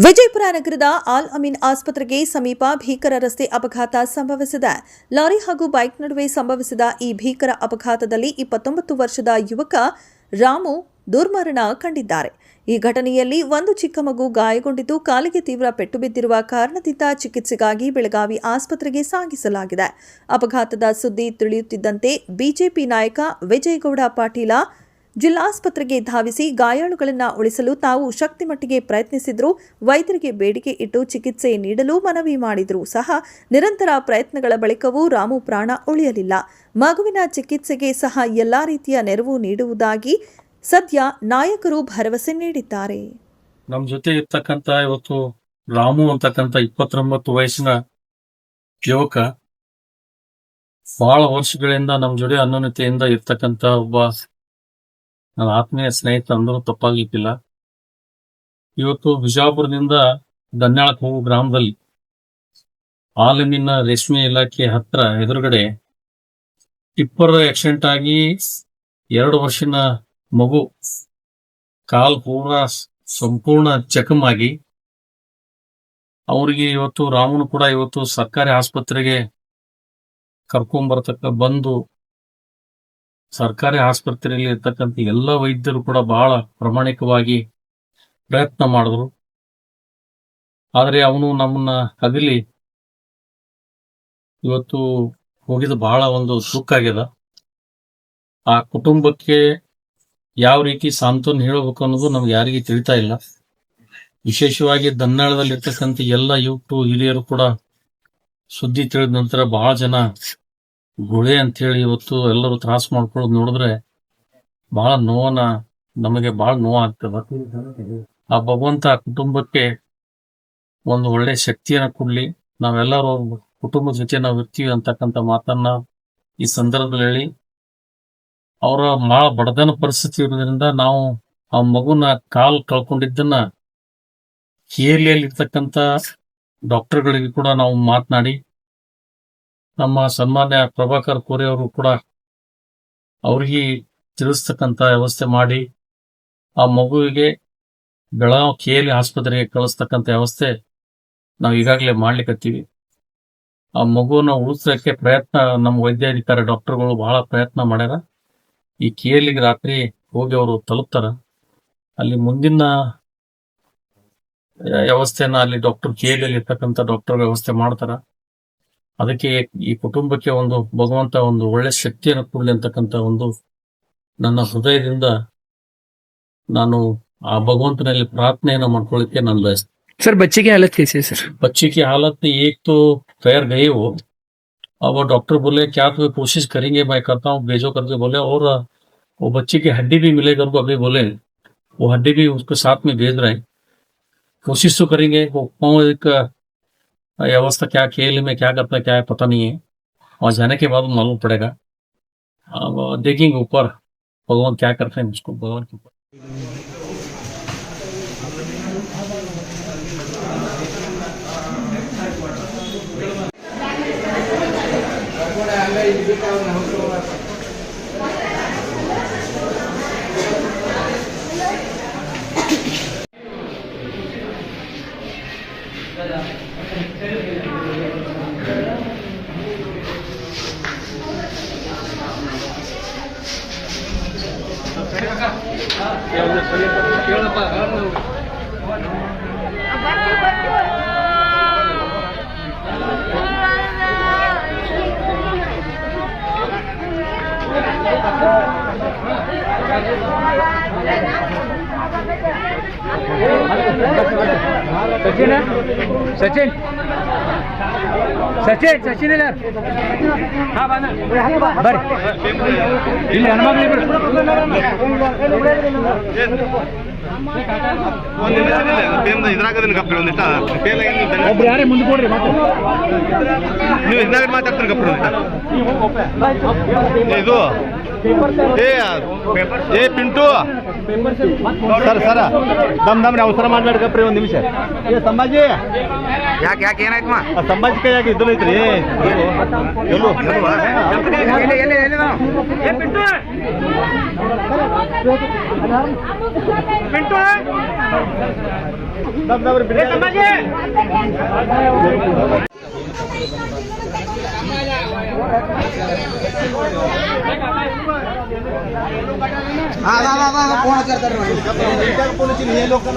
ವಿಜಯಪುರ ನಗರದ ಆಲ್ ಅಮೀನ್ ಆಸ್ಪತ್ರೆಗೆ ಸಮೀಪ ಭೀಕರ ರಸ್ತೆ ಅಪಘಾತ ಸಂಭವಿಸಿದೆ. ಲಾರಿ ಹಾಗೂ ಬೈಕ್ ನಡುವೆ ಸಂಭವಿಸಿದ ಈ ಭೀಕರ ಅಪಘಾತದಲ್ಲಿ 29 ವರ್ಷದ ಯುವಕ ರಾಮು ದುರ್ಮರಣ ಕಂಡಿದ್ದಾರೆ. ಈ ಘಟನೆಯಲ್ಲಿ ಒಂದು ಚಿಕ್ಕ ಮಗು ಗಾಯಗೊಂಡಿದ್ದು ಕಾಲಿಗೆ ತೀವ್ರ ಪೆಟ್ಟು ಬಿದ್ದಿರುವ ಕಾರಣದಿಂದ ಚಿಕಿತ್ಸೆಗಾಗಿ ಬೆಳಗಾವಿ ಆಸ್ಪತ್ರೆಗೆ ಸಾಗಿಸಲಾಗಿದೆ. ಅಪಘಾತದ ಸುದ್ದಿ ತಿಳಿಯುತ್ತಿದ್ದಂತೆ ಬಿಜೆಪಿ ನಾಯಕ ವಿಜಯಗೌಡ ಪಾಟೀಲ ಜಿಲ್ಲಾಸ್ಪತ್ರೆಗೆ ಧಾವಿಸಿ ಗಾಯಾಳುಗಳನ್ನು ಉಳಿಸಲು ತಾವು ಶಕ್ತಿಮಟ್ಟಿಗೆ ಪ್ರಯತ್ನಿಸಿದ್ರು. ವೈದ್ಯರಿಗೆ ಬೇಡಿಕೆ ಇಟ್ಟು ಚಿಕಿತ್ಸೆ ನೀಡಲು ಮನವಿ ಮಾಡಿದರೂ ಸಹ ನಿರಂತರ ಪ್ರಯತ್ನಗಳ ಬಳಿಕವೂ ರಾಮು ಪ್ರಾಣ ಉಳಿಯಲಿಲ್ಲ. ಮಗುವಿನ ಚಿಕಿತ್ಸೆಗೆ ಸಹ ಎಲ್ಲಾ ರೀತಿಯ ನೆರವು ನೀಡುವುದಾಗಿ ಸದ್ಯ ನಾಯಕರು ಭರವಸೆ ನೀಡಿದ್ದಾರೆ. ನಮ್ಮ ಜೊತೆ ಇರ್ತಕ್ಕಂಥ ಇವತ್ತು ರಾಮು ಅಂತಕ್ಕಂಥ 29 ವಯಸ್ಸಿನ ಯುವಕ ಬಹಳ ವರ್ಷಗಳಿಂದ ನಮ್ಮ ಜೊತೆ ಅನ್ಯೋನ್ಯತೆಯಿಂದ ಇರ್ತಕ್ಕಂಥ ಒಬ್ಬ ನನ್ನ ಆತ್ಮೀಯ ಸ್ನೇಹಿತ ಅಂದರೂ ತಪ್ಪಾಗಿಕ್ಕಿಲ್ಲ. ಇವತ್ತು ಬಿಜಾಪುರದಿಂದ ದನ್ಯಾಳಕ್ಕೆ ಹೋಗೋ ಗ್ರಾಮದಲ್ಲಿ ಆಲಮೀನ ರೇಷ್ಮೆ ಇಲಾಖೆ ಹತ್ರ ಎದುರುಗಡೆ ಟಿಪ್ಪರ್ ಆಕ್ಸಿಡೆಂಟ್ ಆಗಿ 2 ವರ್ಷದ ಮಗು ಕಾಲ್ ಪೂರ ಸಂಪೂರ್ಣ ಜಖಮಾಗಿ ಅವರಿಗೆ ಇವತ್ತು ರಾಮನು ಕೂಡ ಇವತ್ತು ಸರ್ಕಾರಿ ಆಸ್ಪತ್ರೆಗೆ ಬಂದು ಸರ್ಕಾರಿ ಆಸ್ಪತ್ರೆಯಲ್ಲಿ ಇರ್ತಕ್ಕಂಥ ಎಲ್ಲ ವೈದ್ಯರು ಕೂಡ ಬಹಳ ಪ್ರಾಮಾಣಿಕವಾಗಿ ಪ್ರಯತ್ನ ಮಾಡಿದ್ರು. ಆದರೆ ಅವನು ನಮ್ಮನ್ನ ಅಗಲಿ ಇವತ್ತು ಹೋಗಿದ್ದು ಬಹಳ ಒಂದು ದುಃಖ ಆಗ್ಯದ. ಆ ಕುಟುಂಬಕ್ಕೆ ಯಾವ ರೀತಿ ಸಾಂತ್ವನ ಹೇಳಬೇಕು ಅನ್ನೋದು ನಮ್ಗೆ ಯಾರಿಗೆ ತಿಳಿತಾ ಇಲ್ಲ. ವಿಶೇಷವಾಗಿ ದನ್ನಾಳದಲ್ಲಿ ಇರ್ತಕ್ಕಂಥ ಎಲ್ಲ ಯುವಕರು ಹಿರಿಯರು ಕೂಡ ಸುದ್ದಿ ತಿಳಿದ ನಂತರ ಬಹಳ ಜನ ಗುಳೆ ಅಂತ ಹೇಳಿ ಇವತ್ತು ಎಲ್ಲರೂ ತ್ರಾಸ ಮಾಡ್ಕೊಳ್ಳೋದು ನೋಡಿದ್ರೆ ಬಹಳ ನಮಗೆ ಬಹಳ ನೋವಾಗ್ತದ. ಆ ಭಗವಂತ ಕುಟುಂಬಕ್ಕೆ ಒಂದು ಒಳ್ಳೆ ಶಕ್ತಿಯನ್ನ ಕೊಡ್ಲಿ. ನಾವೆಲ್ಲರೂ ಕುಟುಂಬದ ಜೊತೆ ನಾವು ಇರ್ತೀವಿ ಅಂತಕ್ಕಂಥ ಮಾತನ್ನ ಈ ಸಂದರ್ಭದಲ್ಲಿ ಹೇಳಿ, ಅವರ ಬಹಳ ಬಡದನ ಪರಿಸ್ಥಿತಿ ಇರೋದ್ರಿಂದ ನಾವು ಆ ಮಗುನ ಕಾಲ್ ಕಳ್ಕೊಂಡಿದ್ದನ್ನ ಕೇರಳಿಯಲ್ಲಿ ಇರ್ತಕ್ಕಂಥ ಡಾಕ್ಟರ್ಗಳಿಗೆ ಕೂಡ ನಾವು ಮಾತನಾಡಿ ನಮ್ಮ ಸನ್ಮಾನ್ಯ ಪ್ರಭಾಕರ್ ಕೋರೆ ಅವರು ಕೂಡ ಅವ್ರಿಗೆ ತಿಳಿಸ್ತಕ್ಕಂಥ ವ್ಯವಸ್ಥೆ ಮಾಡಿ ಆ ಮಗುವಿಗೆ ಬೆಳಗಾವಿ KLE ಆಸ್ಪತ್ರೆಗೆ ಕಳಿಸ್ತಕ್ಕಂಥ ವ್ಯವಸ್ಥೆ ನಾವು ಈಗಾಗಲೇ ಮಾಡ್ಲಿಕ್ಕತ್ತೀವಿ. ಆ ಮಗುವನ್ನ ಉಳಿಸೋಕೆ ಪ್ರಯತ್ನ ನಮ್ಮ ವೈದ್ಯಾಧಿಕಾರಿ ಡಾಕ್ಟರ್ಗಳು ಬಹಳ ಪ್ರಯತ್ನ ಮಾಡ್ಯಾರ. ಈ KLEಗೆ ರಾತ್ರಿ ಹೋಗಿ ಅವರು ತಲುಪ್ತಾರ. ಅಲ್ಲಿ ಮುಂದಿನ ವ್ಯವಸ್ಥೆನ ಅಲ್ಲಿ KLEಯಲ್ಲಿ ಇರ್ತಕ್ಕಂಥ ಡಾಕ್ಟರ್ ವ್ಯವಸ್ಥೆ ಮಾಡ್ತಾರ. ಅದಕ್ಕೆ ಈ ಕುಟುಂಬಕ್ಕೆ ಒಂದು ಭಗವಂತ ಒಂದು ಒಳ್ಳೆ ಶಕ್ತಿಯನ್ನು ಕೊಡಲಿ ಅಂತಕ್ಕಂಥ ಒಂದು ನನ್ನ ಹೃದಯದಿಂದ ನಾನು ಆ ಭಗವಂತನಲ್ಲಿ ಪ್ರಾರ್ಥನೆಯನ್ನ ಮಾಡ್ಕೊಳ್ಳಿಕ್ಕೆ ನಾನು ಬಯಸ್ತೇನೆ. सर बच्चे की हालत कैसी है सर? बच्चे की हालत एक तो पैर गए वो, अब डॉक्टर बोले क्या तो कोशिश करेंगे, मैं करता हूँ भेजो करके बोले, और वो बच्चे की हड्डी भी मिलेगा उनको अभी बोले, वो हड्डी भी उसके साथ में भेज रहे हैं. कोशिश तो करेंगे. वो एक व्यवस्था क्या KLE में क्या करता है क्या है पता नहीं है, और जाने के बाद मालूम पड़ेगा. अब देखेंगे ऊपर भगवान क्या करते हैं, उसको भगवान के ऊपर. सचिन सचिन सचिन हाँ बरी ಇಲ್ಲಿ ಒಬ್ರು ಯಾರೇ ಮುಂದೆ ಕೊಡ್ರಿ ನೀವು ಇದ್ರಾಗ ಮಾತಾಡ್ತಾರೆ ಕಪ್ಪ ಇದು ಏ ಪಿಂಟು ಸರ್ ಸರ ದಮ್ ಅವಸರ ಮಾಡ್ಬೇಡ್ಕಪ್ರಿ ಒಂದು ನಿಮಿಷ. ಸಂಭಾಜಿ ಯಾಕೆ ಏನಾಯ್ತಮ್ಮ? ಸಂಭಾಜಿ ಕೈಯಾಗಿ ಇದ್ದು ಐತ್ರಿ ಎಲ್ಲೂ ಪಿಂಟು हे लोक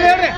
ಹೇಳ್ರಿ